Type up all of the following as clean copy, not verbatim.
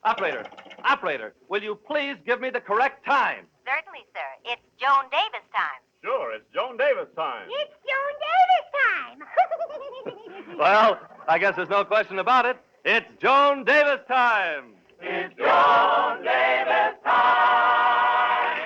Operator, will you please give me the correct time? Certainly, sir. It's Joan Davis Time. Sure, it's Joan Davis Time. It's Joan Davis Time. Well, I guess there's no question about it. It's Joan Davis Time. It's Joan Davis Time.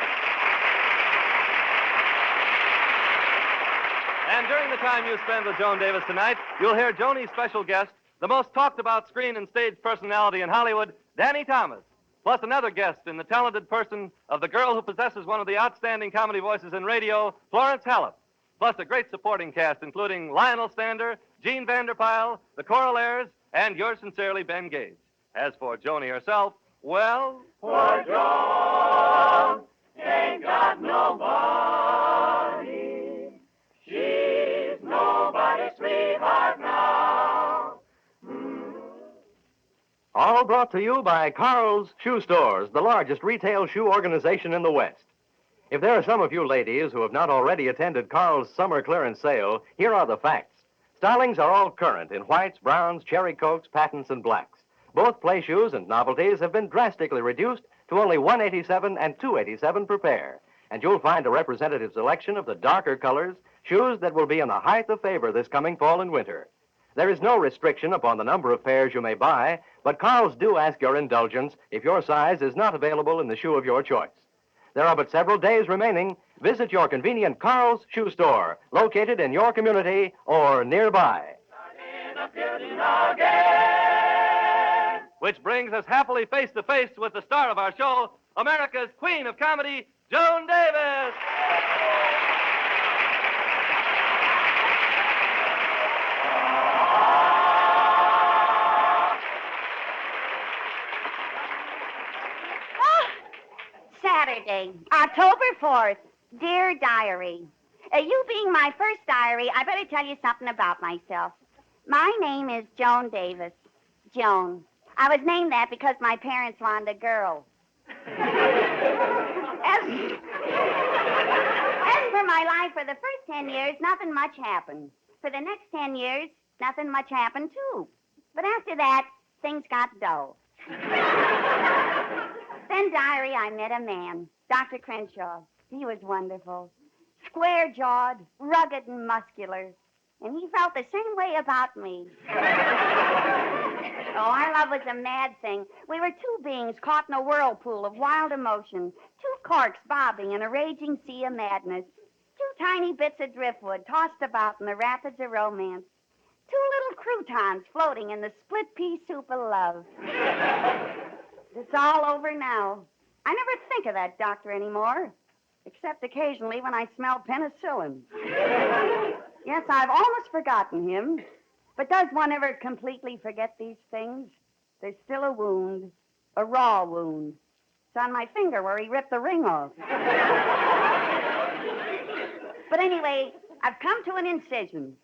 And during the time you spend with Joan Davis tonight, you'll hear Joni's special guest, the most talked about screen and stage personality in Hollywood, Danny Thomas, plus another guest in the talented person of the girl who possesses one of the outstanding comedy voices in radio, Florence Hallett, plus a great supporting cast including Lionel Stander, Gene Vanderpyle, the Choral Airs, and yours sincerely, Ben Gage. As for Joni herself, well... For Joan ain't got nobody. She's nobody's sweetheart now. All brought to you by Karls Shoe Stores, the largest retail shoe organization in the West. If there are some of you ladies who have not already attended Karls' summer clearance sale, here are the facts. Stylings are all current in whites, browns, cherry cokes, patents, and blacks. Both play shoes and novelties have been drastically reduced to only $187 and $287 per pair. And you'll find a representative selection of the darker colors, shoes that will be in the height of favor this coming fall and winter. There is no restriction upon the number of pairs you may buy, but Karls do ask your indulgence if your size is not available in the shoe of your choice. There are but several days remaining. Visit your convenient Karls Shoe Store, located in your community or nearby. Which brings us happily face to face with the star of our show, America's Queen of Comedy, Joan Davis. Saturday, October 4th. Dear Diary, you being my first diary, I better tell you something about myself. My name is Joan Davis. Joan. I was named that because my parents wanted a girl. As for my life, for the first 10 years, nothing much happened. For the next 10 years, nothing much happened, too. But after that, things got dull. Then, diary, I met a man, Dr. Crenshaw. He was wonderful. Square-jawed, rugged and muscular. And he felt the same way about me. Oh, our love was a mad thing. We were two beings caught in a whirlpool of wild emotion. Two corks bobbing in a raging sea of madness. Two tiny bits of driftwood tossed about in the rapids of romance. Two little croutons floating in the split pea soup of love. It's all over now. I never think of that doctor anymore, except occasionally when I smell penicillin. Yes, I've almost forgotten him. But does one ever completely forget these things? There's still a wound, a raw wound. It's on my finger where he ripped the ring off. But anyway, I've come to an decision.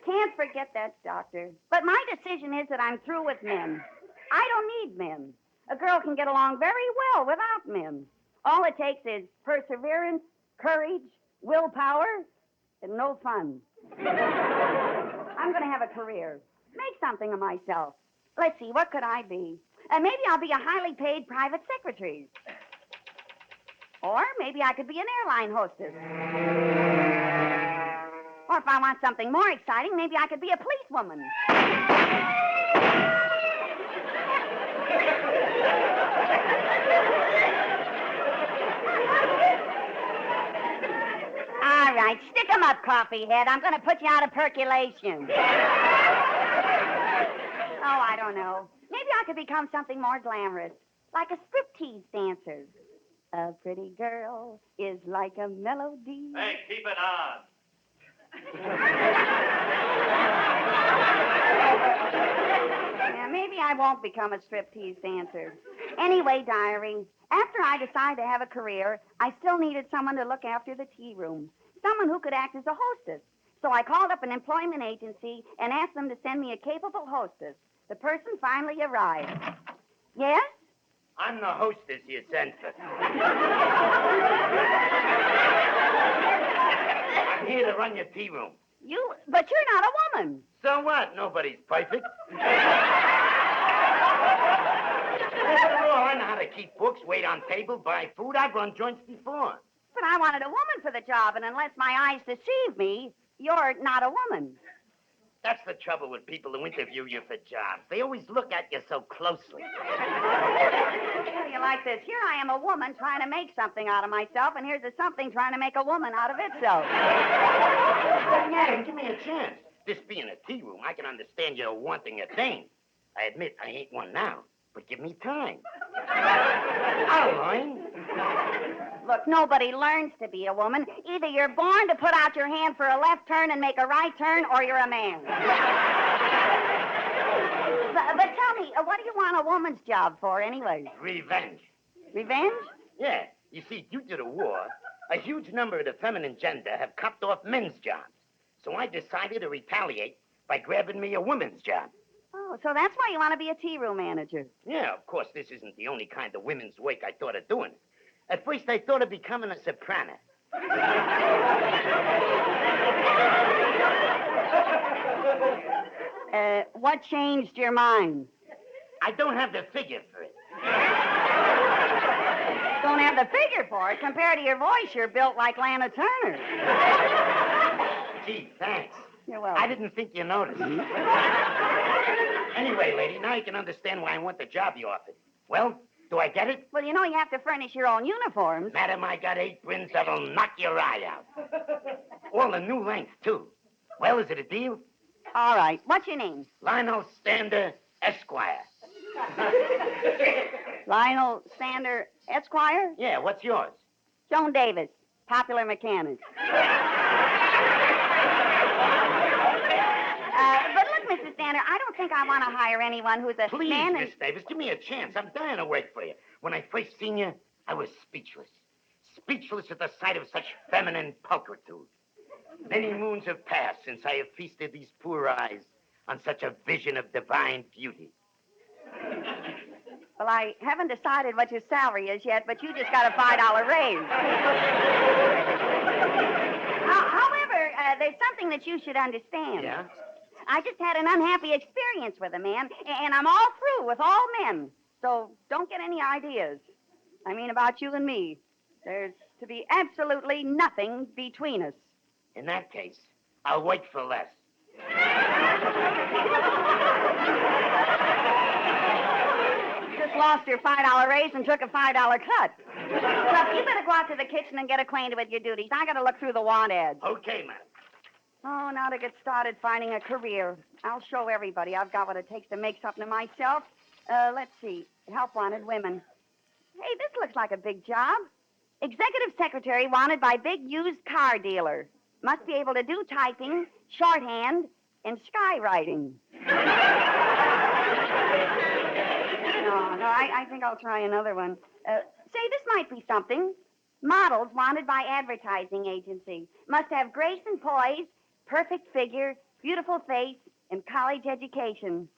Can't forget that, doctor. But my decision is that I'm through with men. I don't need men. A girl can get along very well without men. All it takes is perseverance, courage, willpower, and no fun. I'm going to have a career. Make something of myself. Let's see, what could I be? Maybe I'll be a highly paid private secretary. Or maybe I could be an airline hostess. Or if I want something more exciting, maybe I could be a policewoman. All right, stick 'em up, coffee head. I'm going to put you out of percolation. Oh, I don't know. Maybe I could become something more glamorous, like a striptease dancer. A pretty girl is like a melody. Hey, keep it on. Yeah, maybe I won't become a striptease dancer. Anyway, diary, after I decided to have a career, I still needed someone to look after the tea room, someone who could act as a hostess. So I called up an employment agency and asked them to send me a capable hostess. The person finally arrived. Yes? I'm the hostess you sent for. I'm here to run your tea room. But you're not a woman. So what? Nobody's perfect. After all, I know how to keep books, wait on table, buy food. I've run joints before. But I wanted a woman for the job, and unless my eyes deceive me, you're not a woman. That's the trouble with people who interview you for jobs. They always look at you so closely. How do you like this? Here I am, a woman trying to make something out of myself, and here's a something trying to make a woman out of itself. Madam, give me a chance. This being a tea room, I can understand you're wanting a dame. I admit I ain't one now, but give me time. I'll learn. Look, nobody learns to be a woman. Either you're born to put out your hand for a left turn and make a right turn, or you're a man. But tell me, what do you want a woman's job for, anyway? Revenge. Revenge? Yeah. You see, due to the war, a huge number of the feminine gender have copped off men's jobs. So I decided to retaliate by grabbing me a woman's job. Oh, so that's why you want to be a tea room manager. Yeah, of course, this isn't the only kind of women's work I thought of doing. At first, I thought of becoming a soprano. What changed your mind? I don't have the figure for it. Don't have the figure for it. Compared to your voice, you're built like Lana Turner. Gee, thanks. You're welcome. I didn't think you noticed. Anyway, lady, now you can understand why I want the job you offered. Well, do I get it? Well, you know you have to furnish your own uniforms. Madam, I got aprons that'll knock your eye out. All a new length, too. Well, is it a deal? All right. What's your name? Lionel Stander, Esquire. Lionel Sander Esquire? Yeah, what's yours? Joan Davis, popular mechanic. But look, Mr. Stander, I don't think I want to hire anyone who's a Please, man. Miss Davis, give me a chance. I'm dying to work for you. When I first seen you, I was speechless. Speechless at the sight of such feminine pulchritude. Many moons have passed since I have feasted these poor eyes on such a vision of divine beauty. Well, I haven't decided what your salary is yet, but you just got a $5 raise. However, there's something that you should understand. Yeah? I just had an unhappy experience with a man, and I'm all through with all men. So don't get any ideas. I mean, about you and me. There's to be absolutely nothing between us. In that case, I'll wait for less. Just lost your $5 raise and took a $5 cut. Look, you better go out to the kitchen and get acquainted with your duties. I got to look through the want ads. Okay, madam. Oh, now to get started finding a career. I'll show everybody I've got what it takes to make something of myself. Let's see. Help wanted women. Hey, this looks like a big job. Executive secretary wanted by big used car dealer. Must be able to do typing, shorthand, and skywriting. No, I think I'll try another one. Say, this might be something. Models wanted by advertising agency. Must have grace and poise, perfect figure, beautiful face, and college education.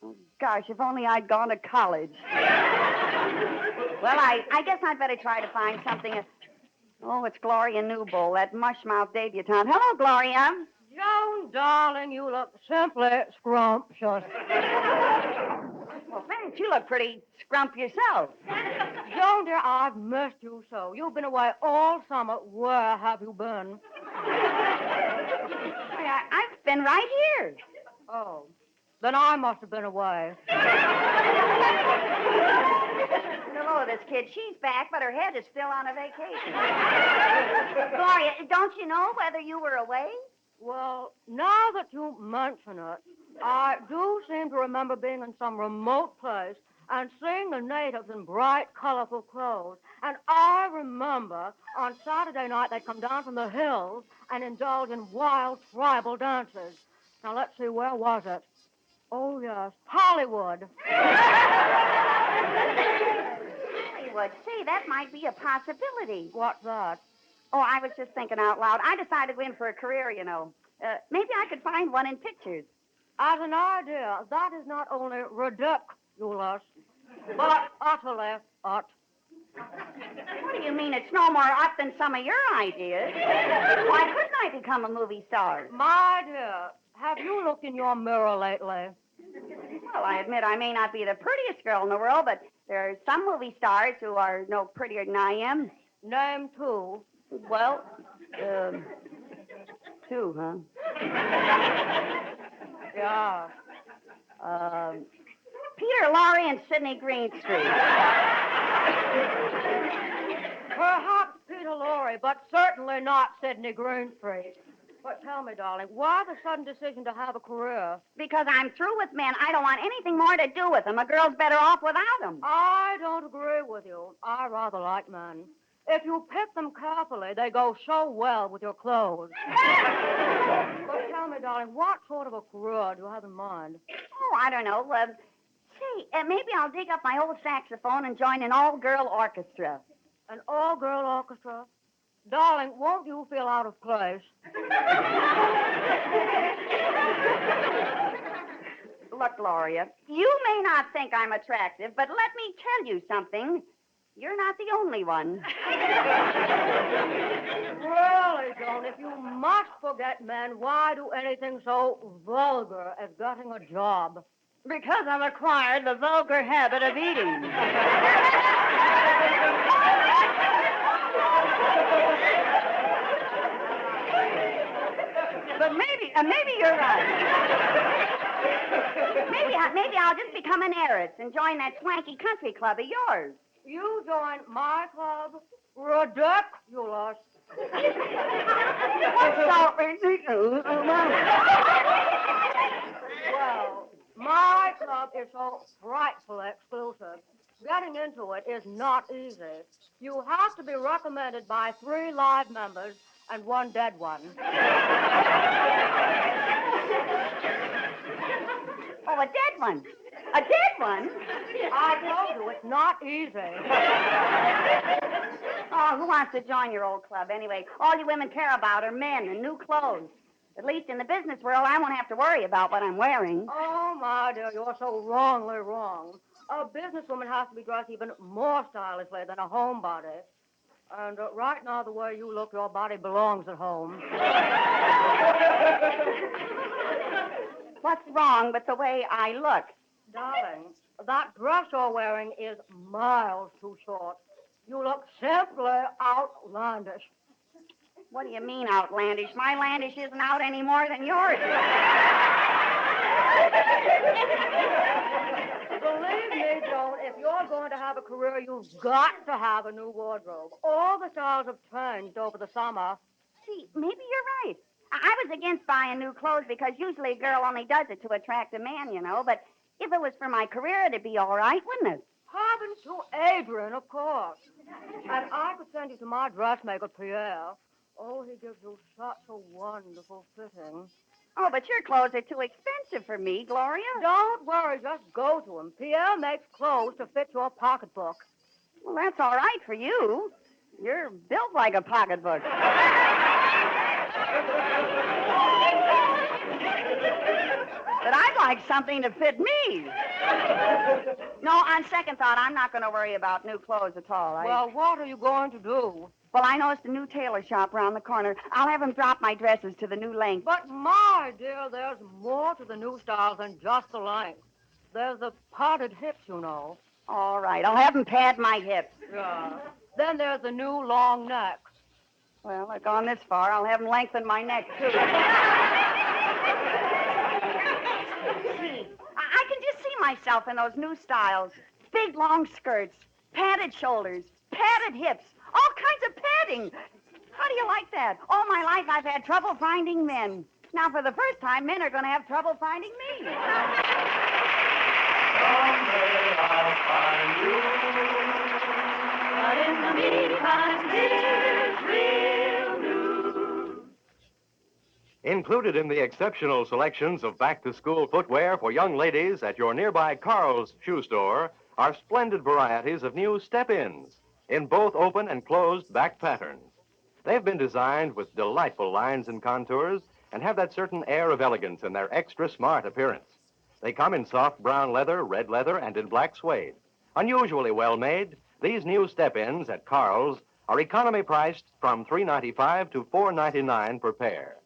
Oh, gosh, if only I'd gone to college. Well, I guess I'd better try to find something. Oh, it's Gloria Newbold, that mush-mouth debutante. Hello, Gloria. Joan, darling, you look simply scrumptious. Well, thanks. You look pretty scrump yourself. Joan, dear, I've missed you so. You've been away all summer. Where have you been? I've been right here. Oh, then I must have been away. Hello, this kid. She's back, but her head is still on a vacation. Gloria, don't you know whether you were away? Well, now that you mention it, I do seem to remember being in some remote place and seeing the natives in bright, colorful clothes. And I remember on Saturday night they'd come down from the hills and indulge in wild tribal dances. Now, let's see, where was it? Oh, yes, Hollywood. Hollywood. See, that might be a possibility. What's that? Oh, I was just thinking out loud. I decided to go in for a career, you know. Maybe I could find one in pictures. As an idea, that is not only ridiculous, but utterly ut. What do you mean it's no more up than some of your ideas? Why couldn't I become a movie star? My dear, have you looked in your mirror lately? Well, I admit I may not be the prettiest girl in the world, but there are some movie stars who are no prettier than I am. Name two. Well, two, huh? Yeah. Peter Lorre and Sidney Greenstreet. Perhaps Peter Lorre, but certainly not Sidney Greenstreet. But tell me, darling, why the sudden decision to have a career? Because I'm through with men. I don't want anything more to do with them. A girl's better off without them. I don't agree with you. I rather like men. If you pick them carefully, they go so well with your clothes. But tell me, darling, what sort of a career do you have in mind? Oh, I don't know. Maybe I'll dig up my old saxophone and join an all-girl orchestra. An all-girl orchestra? Darling, won't you feel out of place? Look, Gloria, you may not think I'm attractive, but let me tell you something. You're not the only one. Really, Joan, if you must forget men, why do anything so vulgar as getting a job? Because I've acquired the vulgar habit of eating. But maybe you're right. Maybe I'll just become an heiress and join that swanky country club of yours. You join my club? Ridiculous. Well, my club is so frightfully exclusive. Getting into it is not easy. You have to be recommended by 3 live members and 1 dead one. Oh, a dead one. A dead one? I told you, it's not easy. Oh, who wants to join your old club anyway? All you women care about are men and new clothes. At least in the business world, I won't have to worry about what I'm wearing. Oh, my dear, you're so wrongly wrong. A businesswoman has to be dressed even more stylishly than a homebody. And right now, the way you look, your body belongs at home. What's wrong with the way I look? Darling, that dress you're wearing is miles too short. You look simply outlandish. What do you mean, outlandish? My landish isn't out any more than yours is. Believe me, Joan, if you're going to have a career, you've got to have a new wardrobe. All the styles have changed over the summer. See, maybe you're right. I was against buying new clothes because usually a girl only does it to attract a man, you know. But if it was for my career, it'd be all right, wouldn't it? Heaven to Adrian, of course. And I could send you to my dressmaker, Pierre. Oh, he gives you such a wonderful fitting. Oh, but your clothes are too expensive for me, Gloria. Don't worry, just go to him. Pierre makes clothes to fit your pocketbook. Well, that's all right for you. You're built like a pocketbook. But I'd like something to fit me. No, on second thought, I'm not going to worry about new clothes at all. Well, what are you going to do? Well, I noticed a new tailor shop around the corner. I'll have him drop my dresses to the new length. But, my dear, there's more to the new styles than just the length. There's the parted hips, you know. All right, I'll have him pad my hips. Yeah. Then there's the new long necks. Well, I've gone this far. I'll have him lengthen my neck, too. See, I can just see myself in those new styles. Big, long skirts, padded shoulders, padded hips, all kinds of padding. How do you like that? All my life I've had trouble finding men. Now, for the first time, men are going to have trouble finding me. Someday I'll find you. But in the meantime, here's real news. Included in the exceptional selections of back-to-school footwear for young ladies at your nearby Karls Shoe store are splendid varieties of new step-ins in both open and closed back patterns. They've been designed with delightful lines and contours and have that certain air of elegance in their extra smart appearance. They come in soft brown leather, red leather, and in black suede. Unusually well made, These new step-ins at Karls are economy priced from $3.95 to $4.99 per pair.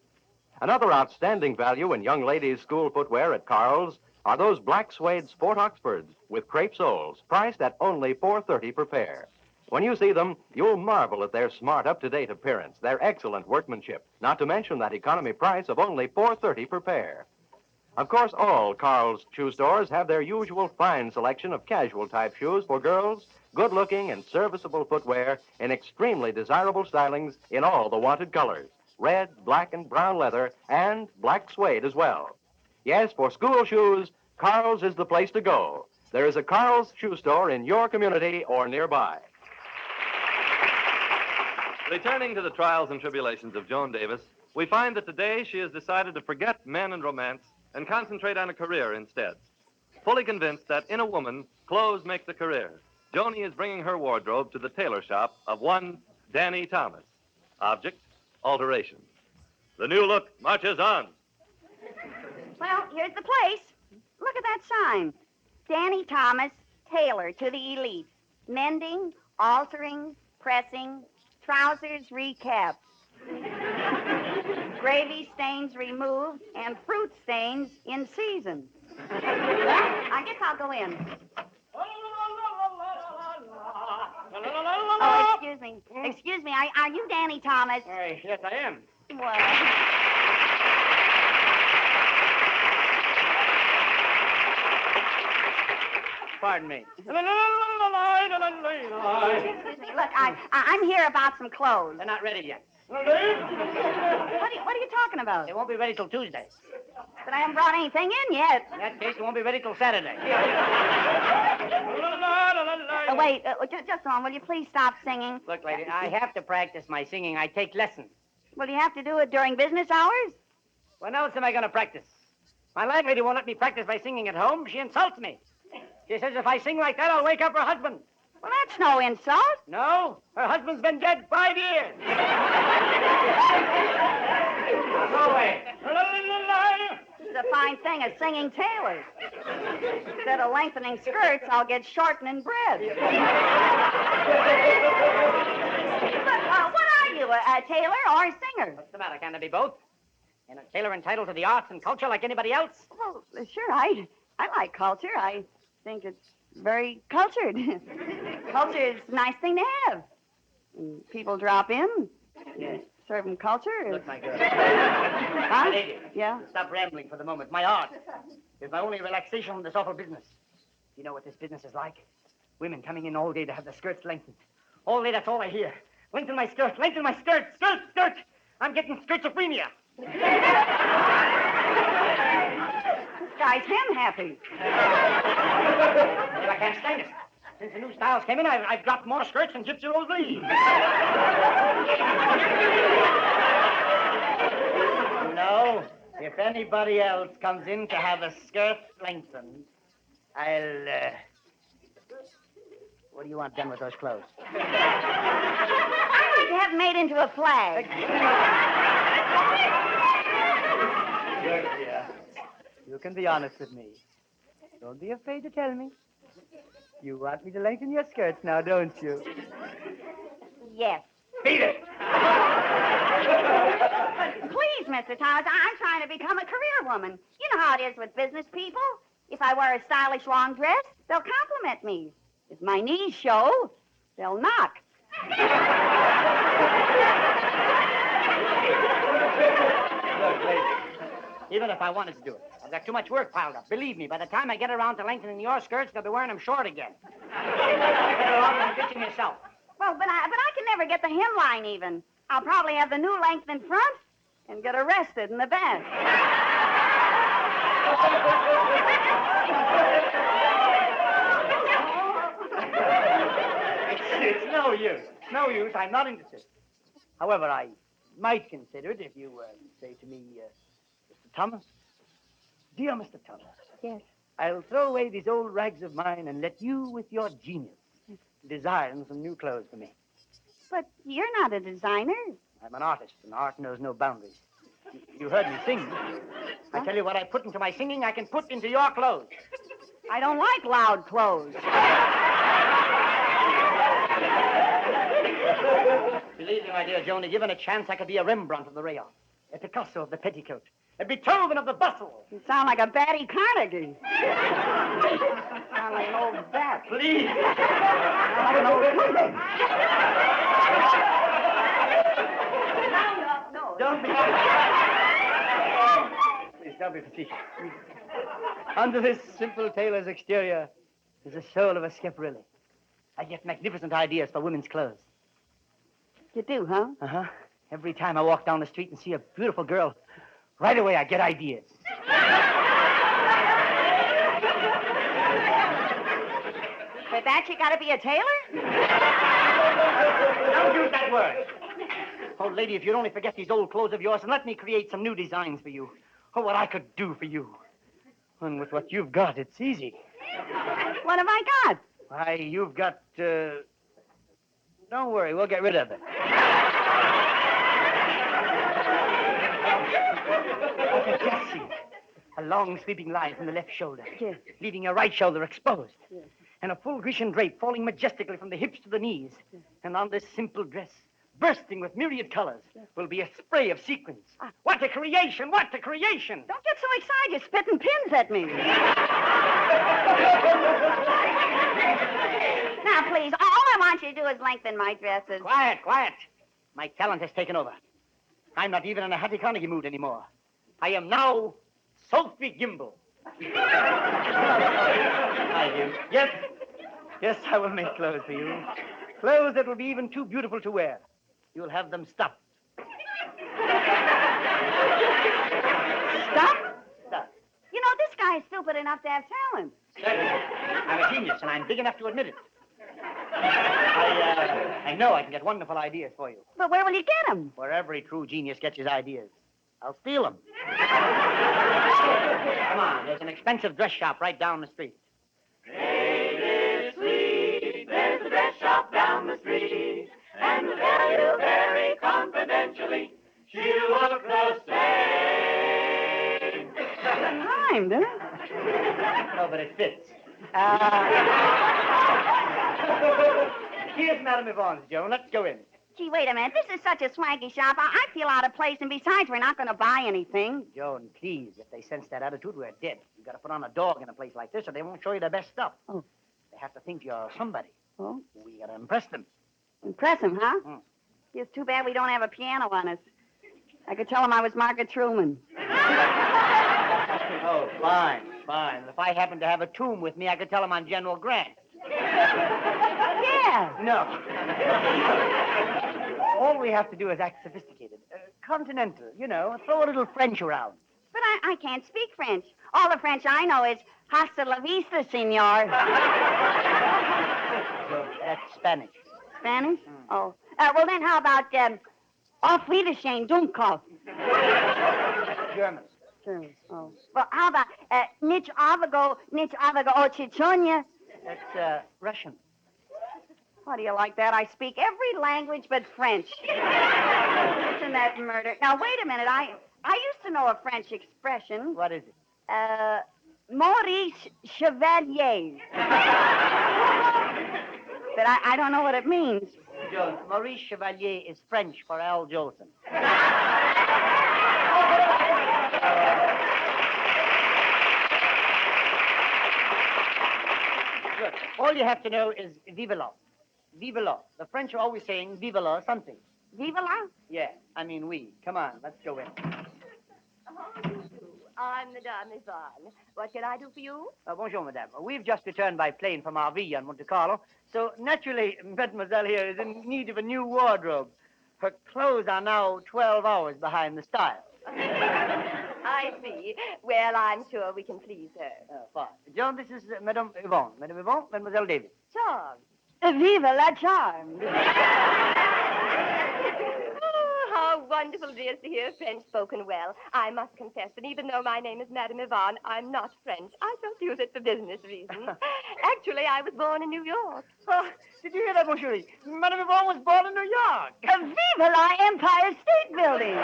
Another outstanding value in young ladies' school footwear at Karls are those black suede sport Oxfords with crepe soles, priced at only $4.30 per pair. When you see them, you'll marvel at their smart, up-to-date appearance, their excellent workmanship, not to mention that economy price of only $4.30 per pair. Of course, all Karls shoe stores have their usual fine selection of casual-type shoes for girls, good-looking and serviceable footwear in extremely desirable stylings in all the wanted colors, red, black, and brown leather, and black suede as well. Yes, for school shoes, Karls is the place to go. There is a Karls shoe store in your community or nearby. Returning to the trials and tribulations of Joan Davis, we find that today she has decided to forget men and romance and concentrate on a career instead. Fully convinced that in a woman, clothes make the career, Joni is bringing her wardrobe to the tailor shop of one Danny Thomas. Object, alteration. The new look marches on. Well, here's the place. Look at that sign. Danny Thomas, tailor to the elite. Mending, altering, pressing, trousers recapped. Gravy stains removed and fruit stains in season. Well, I guess I'll go in. Oh, excuse me. Excuse me, are you Danny Thomas? Yes, I am. Well, Pardon me. excuse me. Look, I'm here about some clothes. They're not ready yet. What are you talking about? They won't be ready till Tuesday. But I haven't brought anything in yet. In that case, they won't be ready till Saturday. Oh, wait, just a moment. Will you please stop singing? Look, lady, I have to practice my singing. I take lessons. Will you have to do it during business hours? When else am I going to practice? My landlady won't let me practice my singing at home. She insults me. She says if I sing like that, I'll wake up her husband. Well, that's no insult. No, her husband's been dead 5 years. Go away. This is a fine thing, a singing tailor. Instead of lengthening skirts, I'll get shortening bread. Look, what are you, a tailor or a singer? What's the matter? Can't I be both? And a tailor entitled to the arts and culture like anybody else? Well, sure, I like culture. I think it's very cultured. Culture is a nice thing to have. When people drop in, you serve them culture. Look, my girl. Huh? Lady, Yeah? stop rambling for the moment. My art is my only relaxation from this awful business. You know what this business is like? Women coming in all day to have their skirts lengthened. All day, that's all I hear. Lengthen my skirt, lengthen my skirt, skirt. I'm getting skirtsophenia. This guy's him happy. Well, I can't stand it. Since the new styles came in, I've dropped more skirts than Gypsy Rose Lee. You know, if anybody else comes in to have a skirt lengthened, I'll, What do you want done with those clothes? I'd like to have them made into a flag. Look, dear, you can be honest with me. Don't be afraid to tell me. You want me to lengthen your skirts now, don't you? Yes. Beat it! Please, Mr. Thomas, I'm trying to become a career woman. You know how it is with business people. If I wear a stylish long dress, they'll compliment me. If my knees show, they'll knock. Look, lady, even if I wanted to do it, I've got too much work piled up. Believe me, by the time I get around to lengthening your skirts, they'll be wearing them short again. Better off than bitching yourself. Well, but I can never get the hemline even. I'll probably have the new length in front and get arrested in the back. It's no use. No use. I'm not interested. However, I might consider it if you say to me, Mr. Thomas, dear Mr. Thomas. Yes. I'll throw away these old rags of mine and let you, with your genius, design some new clothes for me. But you're not a designer. I'm an artist, and art knows no boundaries. You heard me sing. I tell you what I put into my singing, I can put into your clothes. I don't like loud clothes. Believe me, my dear Joni, given a chance, I could be a Rembrandt of the rayon, a Picasso of the petticoat, a Beethoven of the bustle. You sound like a Batty Carnegie. Sound like an old bat. Please. Like an old puppet. No. Don't be... Please, don't be facetious. Under this simple tailor's exterior is the soul of a Schiaparelli. I get magnificent ideas for women's clothes. You do, huh? Uh-huh. Every time I walk down the street and see a beautiful girl, right away I get ideas. For that, you gotta be a tailor? Don't use that word. Oh, lady, if you'd only forget these old clothes of yours and let me create some new designs for you. Oh, what I could do for you. And with what you've got, it's easy. What have I got? Why, you've got, Don't worry, we'll get rid of it. I can just see a long sweeping line from the left shoulder, Yes. leaving your right shoulder exposed. Yes. And a full Grecian drape falling majestically from the hips to the knees. And on this simple dress, bursting with myriad colors, will be a spray of sequins. What a creation! What a creation! Don't get so excited. You're spitting pins at me. Now, please, all I want you to do is lengthen my dresses. Quiet, quiet. My talent has taken over. I'm not even in a Hattie Carnegie mood anymore. I am now Sophie Gimble. I do. Yes. Yes, I will make clothes for you. Clothes that will be even too beautiful to wear. You'll have them stuffed. Stop. Stuffed. You know, this guy is stupid enough to have talent. Certainly. I'm a genius, and I'm big enough to admit it. I know I can get wonderful ideas for you. But where will you get them? Where every true genius gets his ideas. I'll steal them. Come on, there's an expensive dress shop right down the street. There's a dress shop down the street, and we'll tell you very confidentially, she'll look the same. Rhymed, huh? No, but it fits. Here's Madame Yvonne's, Joan. Let's go in. Gee, wait a minute. This is such a swanky shop. I feel out of place, and besides, we're not going to buy anything. Joan, please, if they sense that attitude, we're dead. You got to put on a dog in a place like this, or they won't show you their best stuff. Oh. They have to think you're somebody. Oh? We got to impress them. Impress him, huh? Mm. It's too bad we don't have a piano on us. I could tell him I was Margaret Truman. Oh, fine, fine. If I happen to have a tomb with me, I could tell him I'm General Grant. Yeah. No. All we have to do is act sophisticated. Continental, you know. Throw a little French around. But I can't speak French. All the French I know is hasta la vista, senor. That's Spanish. Spanish? Oh. Well, then how about, auf Wiedersehen, Dummkopf? German. German. Oh. Well, how about, nich avago, ochichonya? That's Russian. How do you like that? I speak every language but French. Isn't that murder? Now, wait a minute. I used to know a French expression. What is it? Maurice Chevalier. But I don't know what it means. Jones, Maurice Chevalier is French for Al Jolson. Good. All you have to know is Viva La. Viva La. The French are always saying Viva La something. Viva la? Yeah, I mean we. Come on, let's go in. I'm Madame Yvonne. What can I do for you? Bonjour, madame. We've just returned by plane from our villa in Monte Carlo, so naturally, mademoiselle here is in need of a new wardrobe. Her clothes are now 12 hours behind the style. I see. Well, I'm sure we can please her. Fine. John, this is Madame Yvonne. Madame Yvonne, Mademoiselle Davis. Charmed. Viva la charm. Oh, how wonderful it is to hear French spoken well. I must confess that even though my name is Madame Yvonne, I'm not French. I don't use it for business reasons. Actually, I was born in New York. Oh, did you hear that, mon chéri? Madame Yvonne was born in New York. Viva la Empire State Building.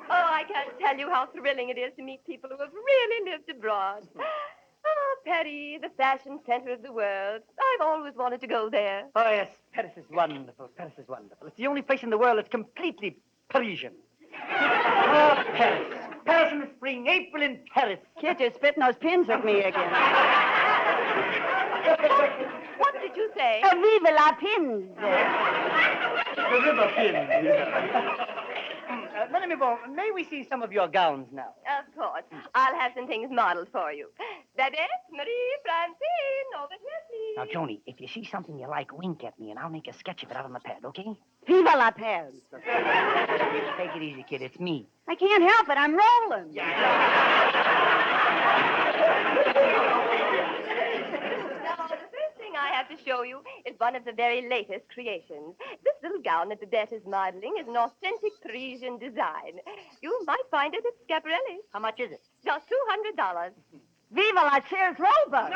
Oh, I can't tell you how thrilling it is to meet people who have really lived abroad. Oh, Paris, the fashion center of the world. I've always wanted to go there. Oh, yes, Paris is wonderful. Paris is wonderful. It's the only place in the world that's completely Parisian. Oh, Paris. Paris in the spring, April in Paris. Kid, you're spitting those pins at me again. What did you say? Viva la pins. The river pin. Madame Yvonne, may we see some of your gowns now? Of course. I'll have some things modeled for you. Babette, Marie, Francine, over here, please. Now, Joni, if you see something you like, wink at me, and I'll make a sketch of it out on the pad, okay? Viva la pins. Take it easy, kid. It's me. I can't help it. I'm rolling. Now, the first thing I have to show you is one of the very latest creations. This little gown that Babette is modeling is an authentic Parisian design. You might find it at Schiaparelli's. How much is it? Just $200. Viva la Sears Roebuck.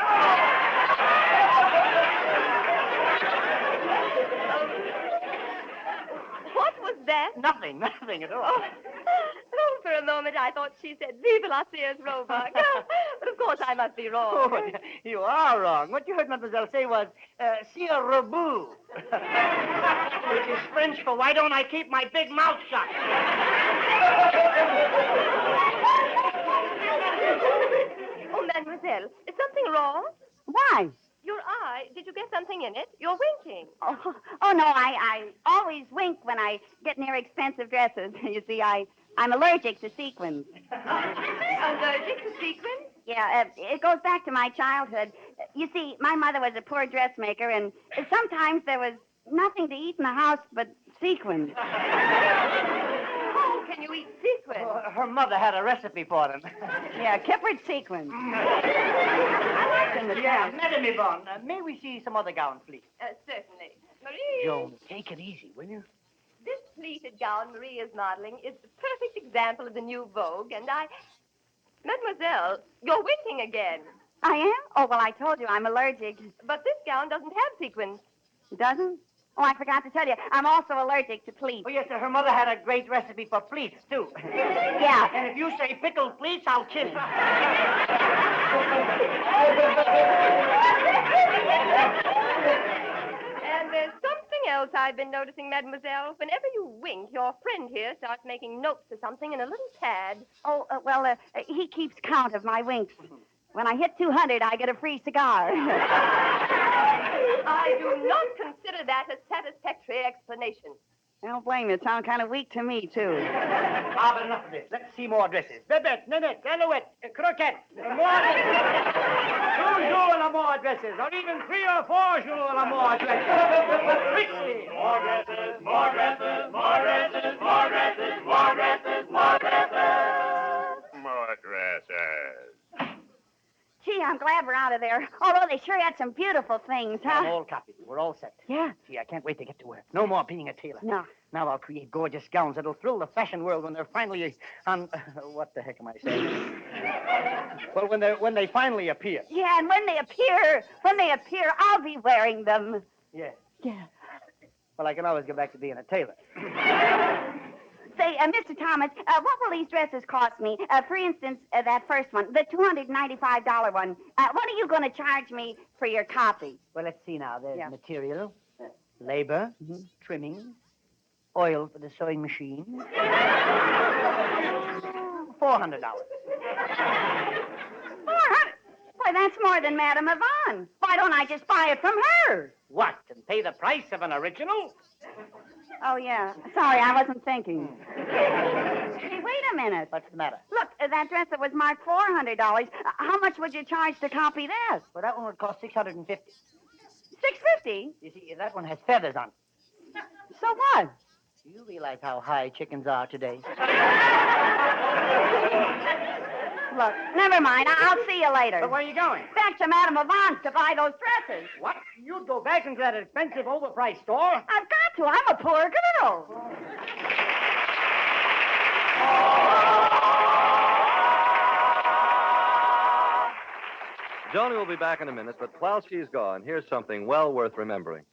What was that? Nothing at all. Oh, for a moment I thought she said, Viva la Sears Roebuck. But of course I must be wrong. Oh, you are wrong. What you heard Mademoiselle say was, Sire Rebou. Which is French for why don't I keep my big mouth shut? Oh, mademoiselle, is something wrong? Why? Your eye, did you get something in it? You're winking. Oh, no, I always wink when I get near expensive dresses. You see, I'm allergic to sequins. Allergic to sequins? Yeah, it goes back to my childhood. You see, my mother was a poor dressmaker, and sometimes there was nothing to eat in the house but sequins. Oh, can you eat sequins? Oh, her mother had a recipe for them. Yeah, kippered sequins. Yeah, Madame Yvonne, may we see some other gowns, please? Certainly. Marie. Joan, take it easy, will you? This pleated gown Marie is modeling is the perfect example of the new vogue, and Mademoiselle, you're winking again. I am? Oh, well, I told you I'm allergic. But this gown doesn't have sequins. It doesn't? Oh, I forgot to tell you, I'm also allergic to pleats. Oh, yes, sir. Her mother had a great recipe for pleats, too. Yeah. And if you say pickled pleats, I'll kill you. And there's something else I've been noticing, Mademoiselle. Whenever you wink, your friend here starts making notes of something in a little pad. Oh, he keeps count of my winks. When I hit 200, I get a free cigar. I do not consider that a satisfactory explanation. I don't blame you. It sounds kind of weak to me, too. Ah, but enough of this. Let's see more dresses. Babette, Nanette, Alouette, Croquette. More dresses. 2 jours and more dresses. Or even 3 or 4 jours and more dresses. Quickly. More dresses, more dresses, more dresses, more dresses, more dresses, more dresses. More dresses. Gee, I'm glad we're out of there. Although they sure had some beautiful things, I'm huh? all copied. We're all set. Yeah. Gee, I can't wait to get to work. No more being a tailor. No. Now I'll create gorgeous gowns that'll thrill the fashion world when they're finally on... what the heck am I saying? Well, when they finally appear. Yeah, and when they appear, I'll be wearing them. Yeah. Yeah. Well, I can always go back to being a tailor. Say, Mr. Thomas, what will these dresses cost me? For instance, that first one, the $295 one. What are you going to charge me for your copy? Well, let's see now. There's Yeah. material, labor, trimming, oil for the sewing machine. $400. Why, that's more than Madame Yvonne. Why don't I just buy it from her? What, and pay the price of an original? Oh, yeah. Sorry, I wasn't thinking. Hey, wait a minute. What's the matter? Look, that dress that was marked $400. How much would you charge to copy this? Well, that one would cost $650. $650? You see, that one has feathers on it. So what? Do you realize how high chickens are today? Look, never mind. I'll see you later. But where are you going? Back to Madame Yvonne's to buy those dresses. What? You'd go back into that expensive, overpriced store? I've got to. I'm a poor girl. Joni will be back in a minute, but while she's gone, here's something well worth remembering.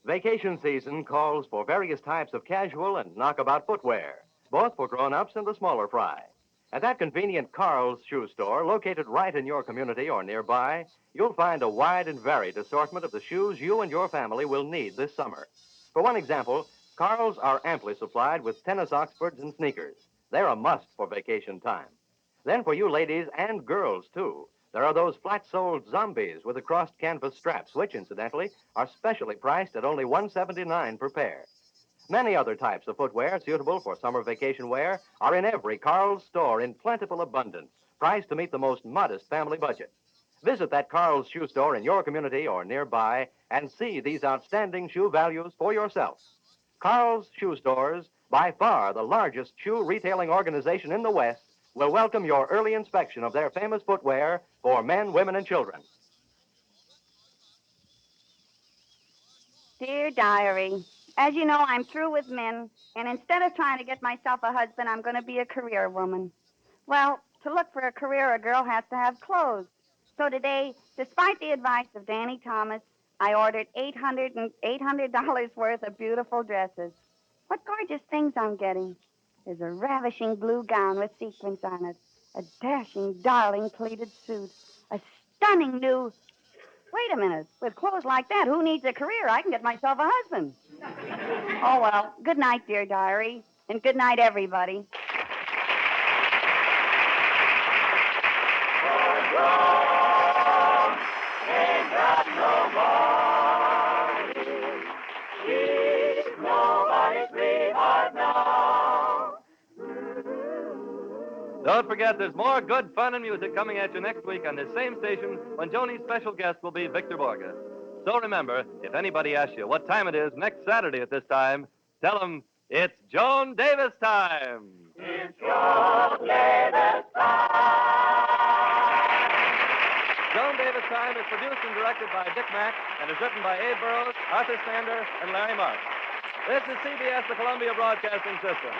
Vacation season calls for various types of casual and knockabout footwear, both for grown-ups and the smaller fry. At that convenient Karls Shoe store, located right in your community or nearby, you'll find a wide and varied assortment of the shoes you and your family will need this summer. For one example, Karls are amply supplied with tennis oxfords and sneakers. They're a must for vacation time. Then for you ladies and girls, too, there are those flat-soled zombies with the crossed canvas straps, which, incidentally, are specially priced at only $179 per pair. Many other types of footwear suitable for summer vacation wear are in every Karls store in plentiful abundance, priced to meet the most modest family budget. Visit that Karls shoe store in your community or nearby and see these outstanding shoe values for yourself. Karls Shoe Stores, by far the largest shoe retailing organization in the West, will welcome your early inspection of their famous footwear for men, women, and children. Dear Diary, as you know, I'm through with men, and instead of trying to get myself a husband, I'm going to be a career woman. Well, to look for a career, a girl has to have clothes. So today, despite the advice of Danny Thomas, I ordered $800 worth of beautiful dresses. What gorgeous things I'm getting. There's a ravishing blue gown with sequins on it, a dashing, darling pleated suit, a stunning new... Wait a minute. With clothes like that, who needs a career? I can get myself a husband. Oh, well, good night, dear diary, and good night, everybody. Don't forget, there's more good fun and music coming at you next week on this same station when Joni's special guest will be Victor Borge. So remember, if anybody asks you what time it is next Saturday at this time, tell them it's Joan Davis Time. It's Joan Davis Joan Davis Time is produced and directed by Dick Mack and is written by Abe Burrows, Arthur Sander, and Larry Mark. This is CBS, the Columbia Broadcasting System.